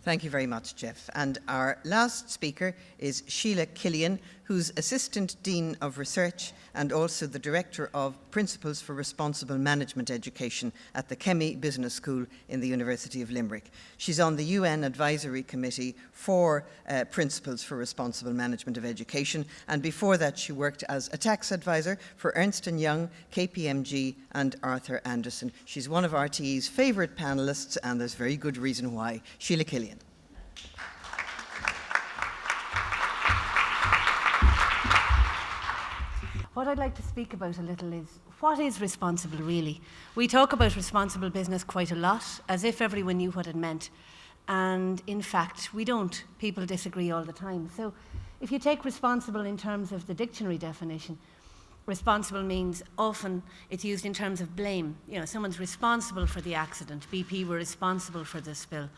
Thank you very much, Geoff. And our last speaker is Sheila Killian, who's Assistant Dean of Research and also the Director of Principles for Responsible Management Education at the Kemmy Business School in the University of Limerick. She's on the UN Advisory Committee for Principles for Responsible Management of Education, and before that she worked as a tax advisor for Ernst & Young, KPMG and Arthur Andersen. She's one of RTE's favourite panellists, and there's very good reason why. Sheila Killian. What I'd like to speak about a little is what is responsible really? We talk about responsible business quite a lot, as if everyone knew what it meant. And in fact, we don't. People disagree all the time. So if you take responsible in terms of the dictionary definition, responsible means often it's used in terms of blame. You know, someone's responsible for the accident. BP were responsible for the spill.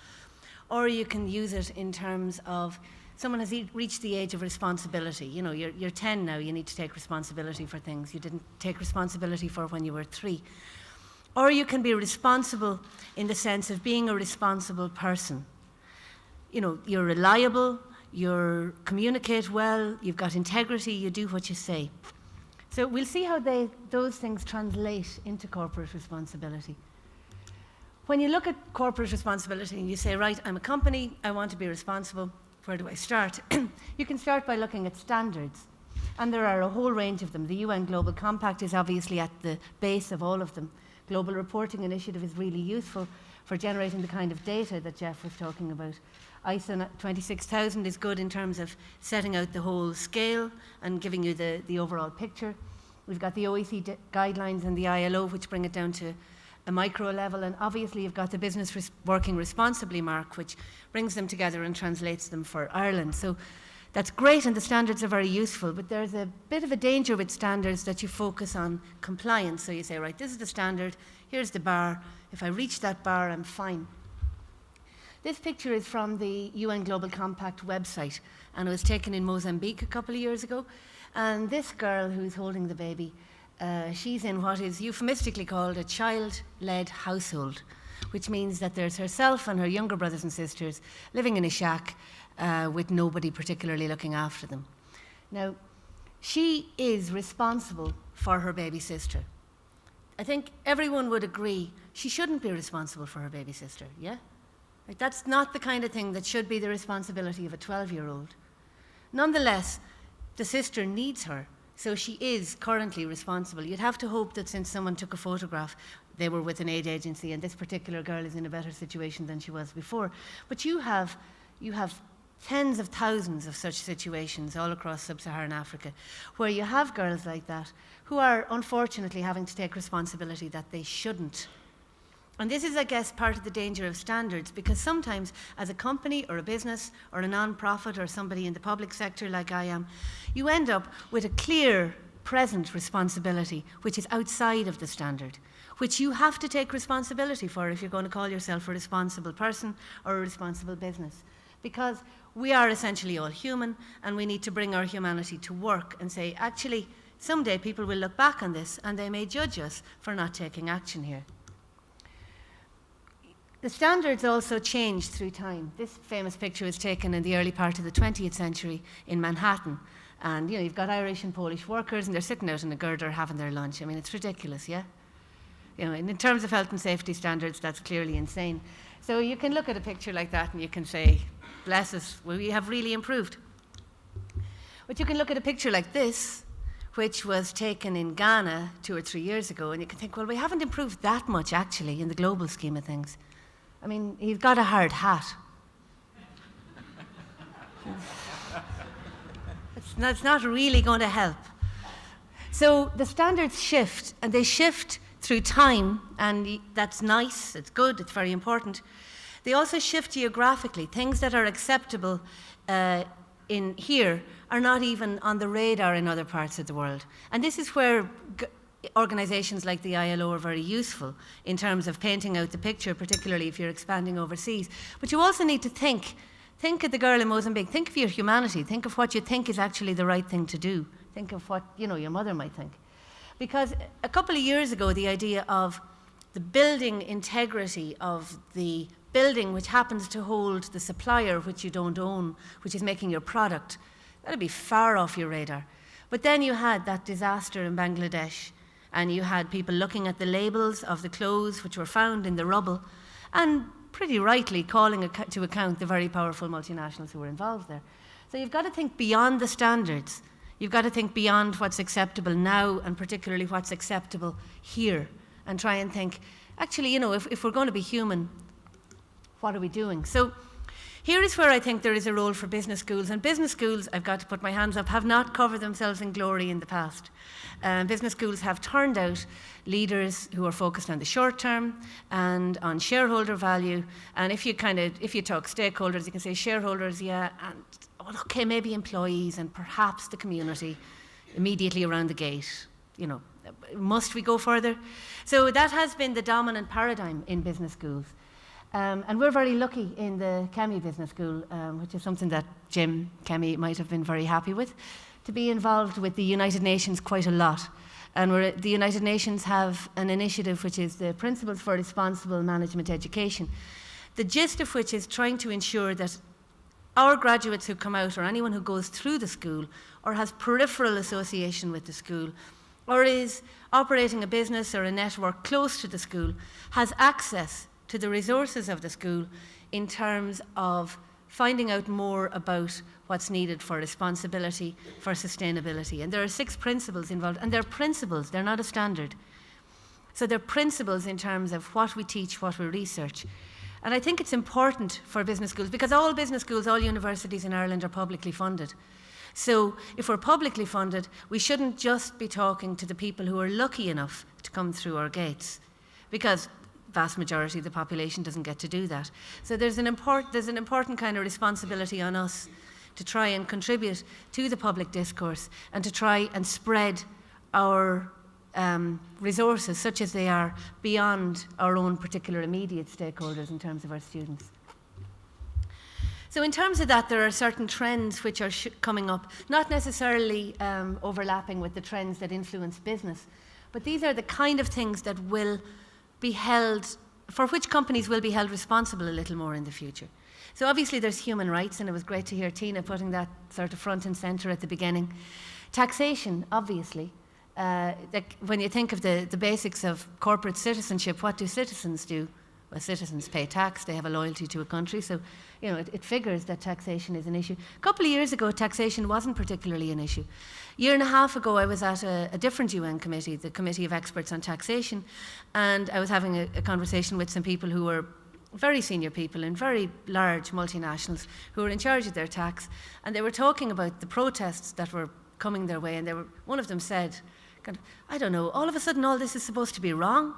Or you can use it in terms of someone has reached the age of responsibility. You know, you're 10 now, you need to take responsibility for things you didn't take responsibility for when you were 3. Or you can be responsible in the sense of being a responsible person. You know, you're reliable, you communicate well, you've got integrity, you do what you say. So we'll see how those things translate into corporate responsibility. When you look at corporate responsibility and you say, right, I'm a company, I want to be responsible, where do I start? You can start by looking at standards. And there are a whole range of them. The UN Global Compact is obviously at the base of all of them. Global Reporting Initiative is really useful for generating the kind of data that Geoff was talking about. ISO 26000 is good in terms of setting out the whole scale and giving you the overall picture. We've got the OECD guidelines and the ILO, which bring it down to a micro level, and obviously you've got the Business Working Responsibly mark, which brings them together and translates them for Ireland. So that's great, and the standards are very useful, but there's a bit of a danger with standards that you focus on compliance. So you say, right, this is the standard, here's the bar. If I reach that bar, I'm fine. This picture is from the UN Global Compact website, and it was taken in Mozambique a couple of years ago. And this girl who's holding the baby, she's in what is euphemistically called a child-led household, which means that there's herself and her younger brothers and sisters living in a shack with nobody particularly looking after them. Now, she is responsible for her baby sister. I think everyone would agree she shouldn't be responsible for her baby sister, yeah? Like, that's not the kind of thing that should be the responsibility of a 12-year-old. Nonetheless, the sister needs her. So she is currently responsible. You'd have to hope that since someone took a photograph, they were with an aid agency, and this particular girl is in a better situation than she was before. But you have tens of thousands of such situations all across sub-Saharan Africa, where you have girls like that who are unfortunately having to take responsibility that they shouldn't. And this is, I guess, part of the danger of standards, because sometimes as a company or a business or a non-profit or somebody in the public sector like I am, you end up with a clear present responsibility which is outside of the standard, which you have to take responsibility for if you're going to call yourself a responsible person or a responsible business. Because we are essentially all human, and we need to bring our humanity to work and say, actually, someday people will look back on this and they may judge us for not taking action here. The standards also changed through time. This famous picture was taken in the early part of the 20th century in Manhattan. And you know, you've got Irish and Polish workers, and they're sitting out in a girder having their lunch. I mean, it's ridiculous, yeah? You know, and in terms of health and safety standards, that's clearly insane. So you can look at a picture like that and you can say, bless us, well, we have really improved. But you can look at a picture like this, which was taken in Ghana 2 or 3 years ago, and you can think, well, we haven't improved that much, actually, in the global scheme of things. I mean, he's got a hard hat. It's not really going to help. So the standards shift, and they shift through time, and that's nice, it's good, it's very important. They also shift geographically. Things that are acceptable in here are not even on the radar in other parts of the world. And this is where organisations like the ILO are very useful in terms of painting out the picture, particularly if you're expanding overseas. But you also need to think of the girl in Mozambique, think of your humanity, think of what you think is actually the right thing to do, think of what your mother might think. Because a couple of years ago, the idea of the building integrity of the building which happens to hold the supplier which you don't own, which is making your product, that'd be far off your radar. But then you had that disaster in Bangladesh, and you had people looking at the labels of the clothes which were found in the rubble, and pretty rightly calling to account the very powerful multinationals who were involved there. So you've got to think beyond the standards. You've got to think beyond what's acceptable now, and particularly what's acceptable here, and try and think, actually, if we're going to be human, what are we doing? So here is where I think there is a role for business schools. And business schools, I've got to put my hands up, have not covered themselves in glory in the past. Business schools have turned out leaders who are focused on the short term and on shareholder value. And if you talk stakeholders, you can say shareholders, yeah, and okay, maybe employees and perhaps the community immediately around the gate. Must we go further? So that has been the dominant paradigm in business schools. And we're very lucky in the Kemmy Business School, which is something that Jim Kemmy might have been very happy with, to be involved with the United Nations quite a lot. And the United Nations have an initiative which is the Principles for Responsible Management Education, the gist of which is trying to ensure that our graduates who come out, or anyone who goes through the school, or has peripheral association with the school, or is operating a business or a network close to the school, has access to the resources of the school in terms of finding out more about what's needed for responsibility, for sustainability. And there are 6 principles involved, and they're principles, they're not a standard. So they're principles in terms of what we teach, what we research. And I think it's important for business schools, because all business schools, all universities in Ireland are publicly funded. So if we're publicly funded, we shouldn't just be talking to the people who are lucky enough to come through our gates, because vast majority of the population doesn't get to do that. So there's an important kind of responsibility on us to try and contribute to the public discourse and to try and spread our resources, such as they are, beyond our own particular immediate stakeholders in terms of our students. So in terms of that, there are certain trends which are coming up, not necessarily overlapping with the trends that influence business, but these are the kind of things that will be held, for which companies will be held responsible a little more in the future. So obviously there's human rights, and it was great to hear Tina putting that sort of front and centre at the beginning. Taxation, obviously. When you think of the basics of corporate citizenship, what do citizens do? Well, citizens pay tax, they have a loyalty to a country, so it figures that taxation is an issue. A couple of years ago, taxation wasn't particularly an issue. A year and a half ago, I was at a different UN committee, the Committee of Experts on Taxation, and I was having a conversation with some people who were very senior people in very large multinationals who were in charge of their tax, and they were talking about the protests that were coming their way, and one of them said, I don't know, all of a sudden all this is supposed to be wrong.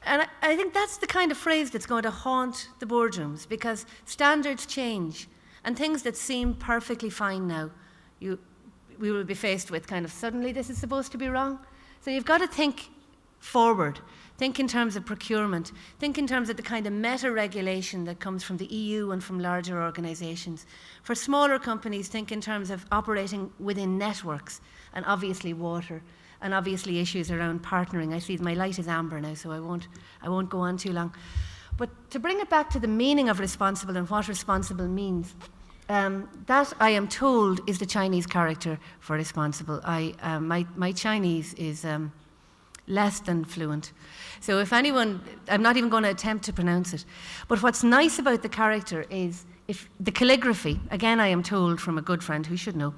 And I think that's the kind of phrase that's going to haunt the boardrooms, because standards change, and things that seem perfectly fine now, we will be faced with kind of suddenly this is supposed to be wrong. So you've got to think forward, think in terms of procurement, think in terms of the kind of meta-regulation that comes from the EU and from larger organisations. For smaller companies, think in terms of operating within networks, and obviously water, and obviously issues around partnering. I see my light is amber now, so I won't go on too long. But to bring it back to the meaning of responsible and what responsible means, that I am told is the Chinese character for responsible. My Chinese is less than fluent. So if anyone, I'm not even going to attempt to pronounce it. But what's nice about the character is if the calligraphy, again I am told from a good friend who should know,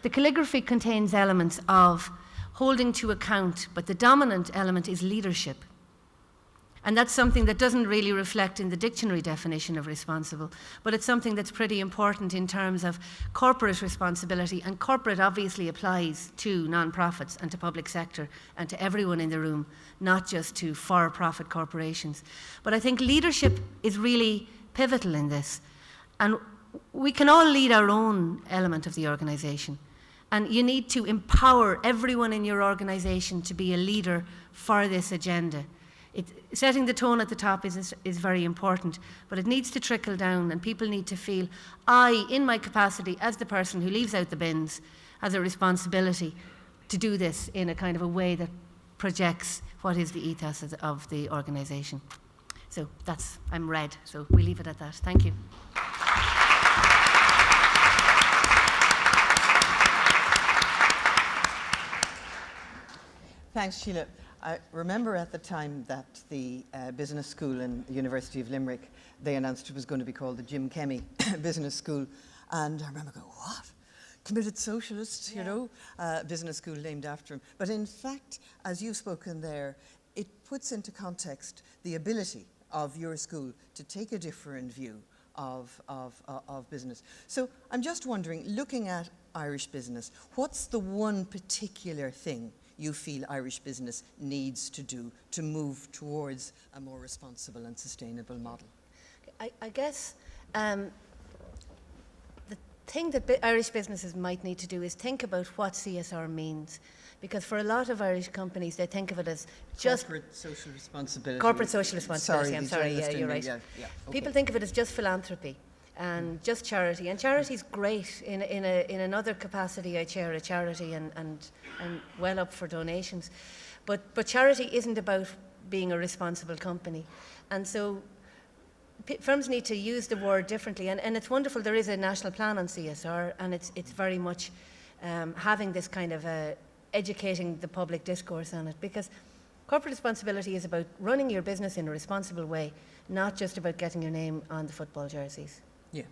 the calligraphy contains elements of holding to account, but the dominant element is leadership. And that's something that doesn't really reflect in the dictionary definition of responsible, but it's something that's pretty important in terms of corporate responsibility, and corporate obviously applies to non-profits and to public sector and to everyone in the room, not just to for-profit corporations. But I think leadership is really pivotal in this, and we can all lead our own element of the organisation, and you need to empower everyone in your organisation to be a leader for this agenda. Setting the tone at the top is very important, but it needs to trickle down, and people need to feel, I, in my capacity as the person who leaves out the bins, has a responsibility to do this in a kind of a way that projects what is the ethos of the organisation. So I'm red, so we leave it at that. Thank you. Thanks, Sheila. I remember at the time that the business school in the University of Limerick, they announced it was going to be called the Jim Kemmy Business School. And I remember going, what? Committed socialist, you know, business school named after him. But in fact, as you've spoken there, it puts into context the ability of your school to take a different view of business. So I'm just wondering, looking at Irish business, what's the one particular thing you feel Irish business needs to do to move towards a more responsible and sustainable model? I guess the thing that Irish businesses might need to do is think about what CSR means. Because for a lot of Irish companies, they think of it as just corporate social responsibility. Corporate social responsibility, I'm sorry, journalist you're in me, right. yeah, okay. People think of it as just philanthropy and just charity. And charity's great. In another capacity, I chair a charity and well up for donations. But charity isn't about being a responsible company. And so firms need to use the word differently. And it's wonderful, there is a national plan on CSR, and it's very much having this kind of educating the public discourse on it, because corporate responsibility is about running your business in a responsible way, not just about getting your name on the football jerseys. Yeah.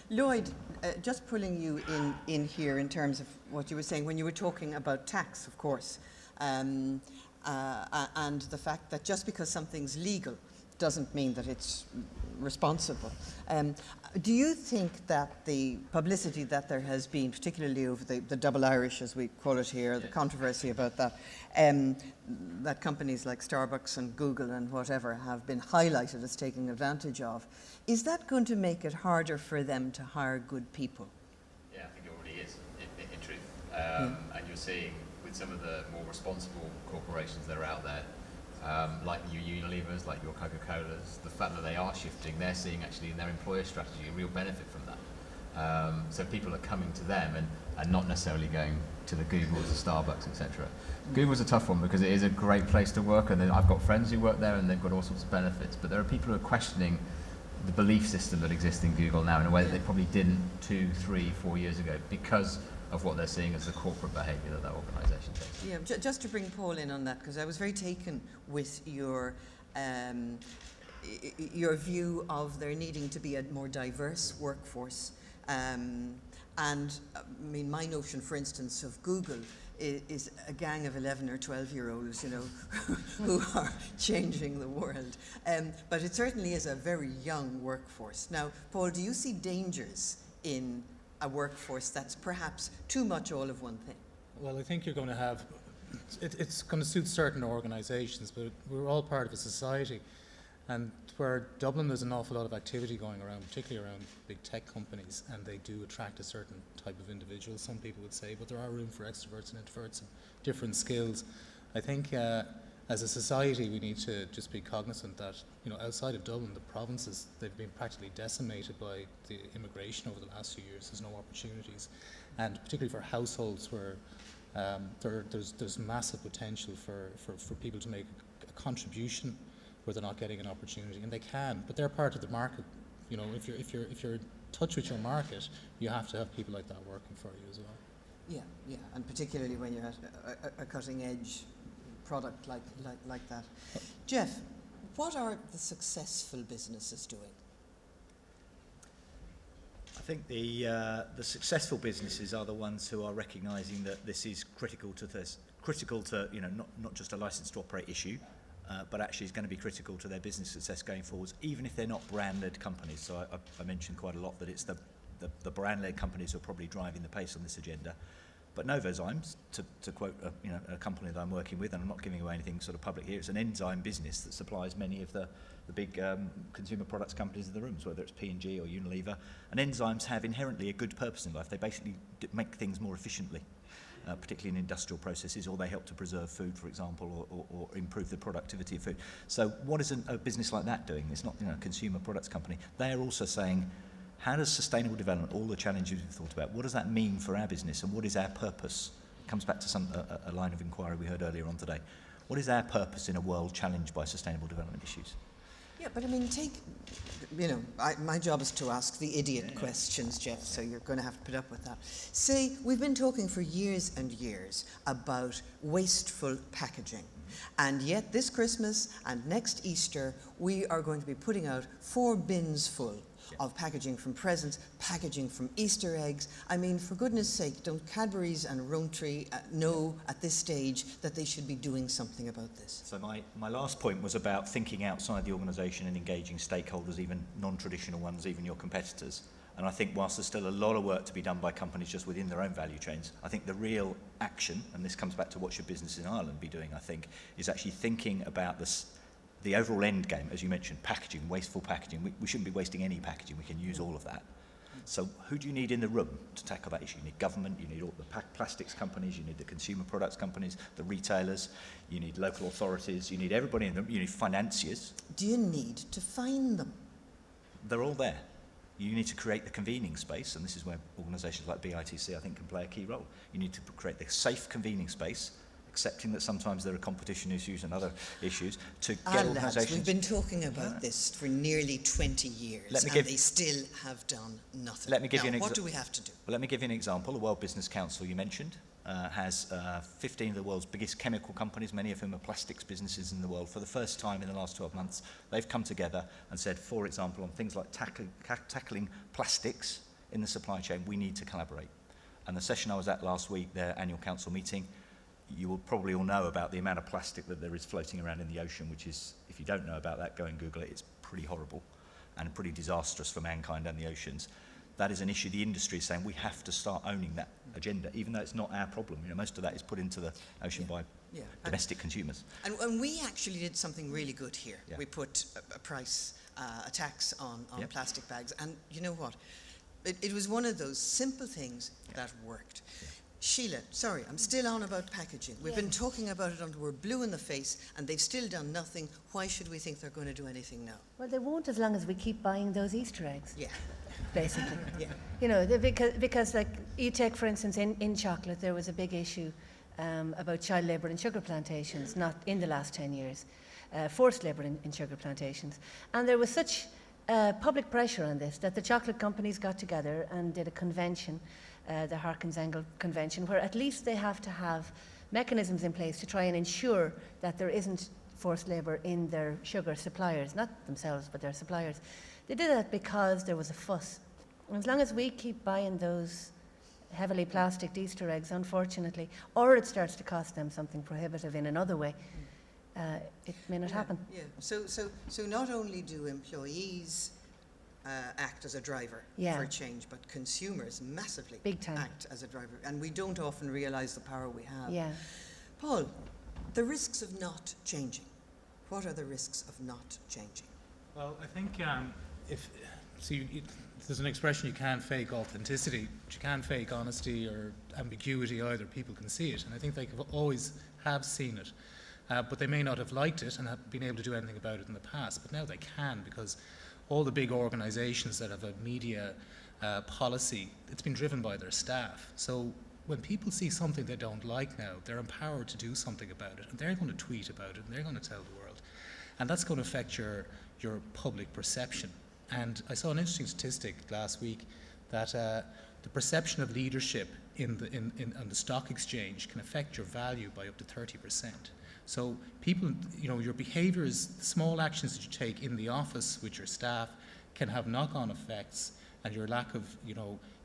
Lloyd, just pulling you in here in terms of what you were saying when you were talking about tax, of course, and the fact that just because something's legal doesn't mean that it's responsible. Do you think that the publicity that there has been, particularly over the double Irish, as we call it here, the controversy about that, that companies like Starbucks and Google and whatever have been highlighted as taking advantage of, is that going to make it harder for them to hire good people? Yeah, I think it already is, in truth. And you're seeing with some of the more responsible corporations that are out there, like your Unilevers, like your Coca-Colas, the fact that they are shifting, they're seeing actually in their employer strategy a real benefit from that. So people are coming to them and not necessarily going to the Googles, the Starbucks, etc. Google's a tough one because it is a great place to work, and I've got friends who work there and they've got all sorts of benefits, but there are people who are questioning the belief system that exists in Google now in a way that they probably didn't 2, 3, 4 years ago because of what they're seeing as the corporate behaviour that organisation takes. Yeah, just to bring Paul in on that, because I was very taken with your view of there needing to be a more diverse workforce. And I mean, my notion, for instance, of Google is a gang of 11 or 12-year-olds, you know, who are changing the world. But it certainly is a very young workforce. Now, Paul, do you see dangers in a workforce that's perhaps too much all of one thing? Well, I think you're going to have, it's going to suit certain organisations, but we're all part of a society. And where Dublin, there's an awful lot of activity going around, particularly around big tech companies, and they do attract a certain type of individual, some people would say, but there are room for extroverts and introverts and different skills. I think as a society we need to just be cognizant that, you know, outside of Dublin, the provinces, they've been practically decimated by the immigration over the last few years. There's no opportunities, and particularly for households where there's massive potential for people to make a contribution where they're not getting an opportunity, and they can, but they're part of the market. You know, if you're in touch with your market, you have to have people like that working for you as well. Yeah, and particularly when you're at a cutting edge product like that. Geoff, what are the successful businesses doing? I think the successful businesses are the ones who are recognising that this is critical to you know, not just a licence to operate issue, but actually is going to be critical to their business success going forwards, even if they're not brand-led companies. So I mentioned quite a lot that it's the brand-led companies who are probably driving the pace on this agenda. But Novozymes, to quote a company that I'm working with, and I'm not giving away anything sort of public here, it's an enzyme business that supplies many of the big consumer products companies in the rooms, whether it's P&G or Unilever. And enzymes have inherently a good purpose in life. They basically make things more efficiently, particularly in industrial processes, or they help to preserve food, for example, or improve the productivity of food. So what is a business like that doing? It's not a consumer products company. They are also saying, how does sustainable development, all the challenges we've thought about, what does that mean for our business and what is our purpose? It comes back to a line of inquiry we heard earlier on today. What is our purpose in a world challenged by sustainable development issues? Yeah, but I mean, my job is to ask the idiot questions, Geoff, so you're going to have to put up with that. Say, we've been talking for years and years about wasteful packaging. And yet this Christmas and next Easter, we are going to be putting out 4 bins full of packaging from presents, packaging from Easter eggs. I mean, for goodness sake, don't Cadbury's and Rowntree know at this stage that they should be doing something about this? So my last point was about thinking outside the organisation and engaging stakeholders, even non-traditional ones, even your competitors. And I think whilst there's still a lot of work to be done by companies just within their own value chains, I think the real action, and this comes back to what should business in Ireland be doing, I think, is actually thinking about the overall end game, as you mentioned, packaging, wasteful packaging. We shouldn't be wasting any packaging. We can use all of that. So who do you need in the room to tackle that issue? You need government, you need all the plastics companies, you need the consumer products companies, the retailers, you need local authorities, you need everybody in the room, you need financiers. Do you need to find them? They're all there. You need to create the convening space, and this is where organisations like BITC, I think, can play a key role. You need to create the safe convening space, accepting that sometimes there are competition issues and other issues, to get organisations... We've been talking about this for nearly 20 years, and they still have done nothing. Let me give you what do we have to do? Well, let me give you an example. The World Business Council you mentioned has 15 of the world's biggest chemical companies, many of whom are plastics businesses in the world. For the first time in the last 12 months, they've come together and said, for example, on things like tackling plastics in the supply chain, we need to collaborate. And the session I was at last week, their annual council meeting, you will probably all know about the amount of plastic that there is floating around in the ocean, which is, if you don't know about that, go and Google it. It's pretty horrible and pretty disastrous for mankind and the oceans. That is an issue the industry is saying we have to start owning that agenda, even though it's not our problem. Most of that is put into the ocean by domestic consumers. And we actually did something really good here. Yeah. We put a tax on plastic bags, and you know what? It was one of those simple things that worked. Yeah. Sheila, sorry, I'm still on about packaging. We've been talking about it until we're blue in the face, and they've still done nothing. Why should we think they're going to do anything now? Well, they won't as long as we keep buying those Easter eggs. Yeah. Basically. Yeah. Because like, you take, for instance, in chocolate, there was a big issue about child labour in sugar plantations, not in the last 10 years, forced labour in sugar plantations. And there was such public pressure on this that the chocolate companies got together and did a convention, the Harkins-Engel Convention, where at least they have to have mechanisms in place to try and ensure that there isn't forced labour in their sugar suppliers, not themselves, but their suppliers. They did that because there was a fuss. And as long as we keep buying those heavily plastic Easter eggs, unfortunately, or it starts to cost them something prohibitive in another way, it may not happen. Yeah. So not only do employees act as a driver for change, but consumers massively act as a driver. And we don't often realise the power we have. Yeah. Paul, the risks of not changing. What are the risks of not changing? Well, I think there's an expression, you can't fake authenticity, but you can't fake honesty or ambiguity either. People can see it, and I think they always have seen it. But they may not have liked it and have been able to do anything about it in the past, but now they can, because all the big organisations that have a media policy, it's been driven by their staff. So when people see something they don't like now, they're empowered to do something about it, and they're going to tweet about it, and they're going to tell the world. And that's going to affect your public perception. And I saw an interesting statistic last week that the perception of leadership on the stock exchange can affect your value by up to 30%. So people, your behaviours, small actions that you take in the office with your staff can have knock-on effects, and your lack of,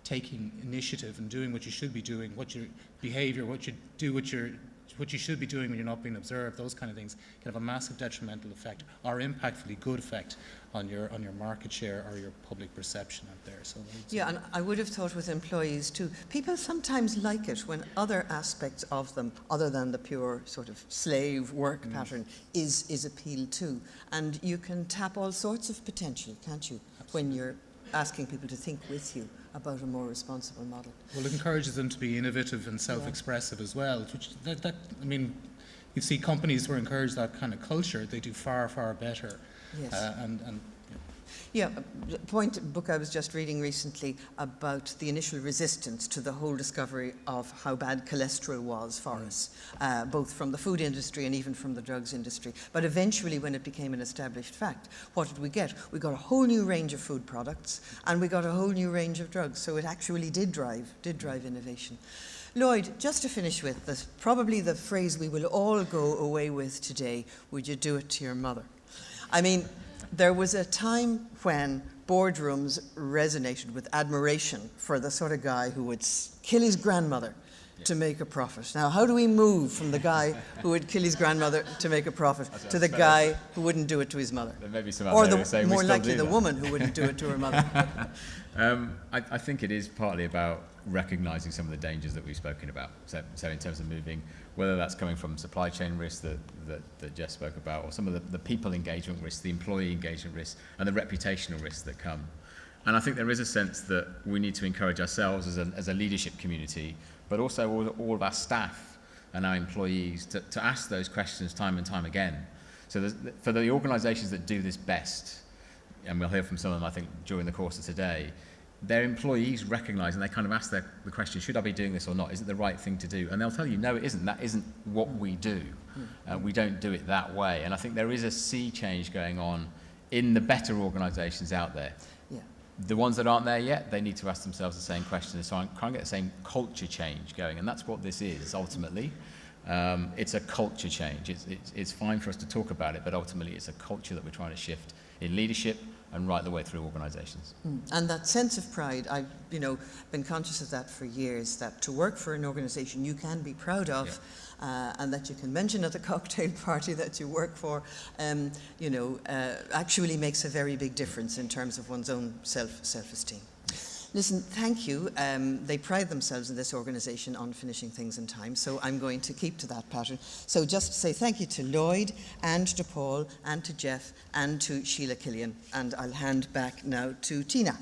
taking initiative and doing what you should be doing, what your behaviour, what you do with your what you should be doing when you're not being observed, those kind of things can have a massive detrimental effect or impactfully good effect on your market share or your public perception out there. So yeah, and I would have thought with employees too, people sometimes like it when other aspects of them, other than the pure sort of slave work pattern, is appealed to. And you can tap all sorts of potential, can't you, when you're asking people to think with you about a more responsible model. Well, it encourages them to be innovative and self-expressive as well, which I mean, you see companies who encourage that kind of culture, they do far, far better. Yes. Yeah. Yeah, a book I was just reading recently about the initial resistance to the whole discovery of how bad cholesterol was for us, both from the food industry and even from the drugs industry. But eventually, when it became an established fact, what did we get? We got a whole new range of food products, and we got a whole new range of drugs. So it actually did drive innovation. Lloyd, just to finish with, probably the phrase we will all go away with today, would you do it to your mother? I mean, there was a time when boardrooms resonated with admiration for the sort of guy who would kill his grandmother to make a profit. Now, how do we move from the guy who would kill his grandmother to make a profit to the guy who wouldn't do it to his mother? There may be some out or there saying more we still likely do the that. woman who wouldn't do it to her mother. I think it is partly about recognising some of the dangers that we've spoken about. So in terms of moving, whether that's coming from supply chain risks that Geoff spoke about, or some of the people engagement risks, the employee engagement risks, and the reputational risks that come. And I think there is a sense that we need to encourage ourselves as a leadership community, but also all of our staff and our employees to ask those questions time and time again. So for the organisations that do this best, and we'll hear from some of them, I think, during the course of today, their employees recognise and they kind of ask the question, should I be doing this or not? Is it the right thing to do? And they'll tell you, no, it isn't. That isn't what we do. We don't do it that way. And I think there is a sea change going on in the better organisations out there. Yeah. The ones that aren't there yet, they need to ask themselves the same question. So I'm trying to get the same culture change going. And that's what this is, ultimately. It's a culture change. It's fine for us to talk about it, but ultimately it's a culture that we're trying to shift in leadership and right the way through organisations. And that sense of pride, I've been conscious of that for years, that to work for an organisation you can be proud of, and that you can mention at the cocktail party that you work for, actually makes a very big difference in terms of one's own self-esteem. Listen, thank you. They pride themselves in this organisation on finishing things in time, so I'm going to keep to that pattern. So just to say thank you to Lloyd and to Paul and to Geoff and to Sheila Killian, and I'll hand back now to Tina.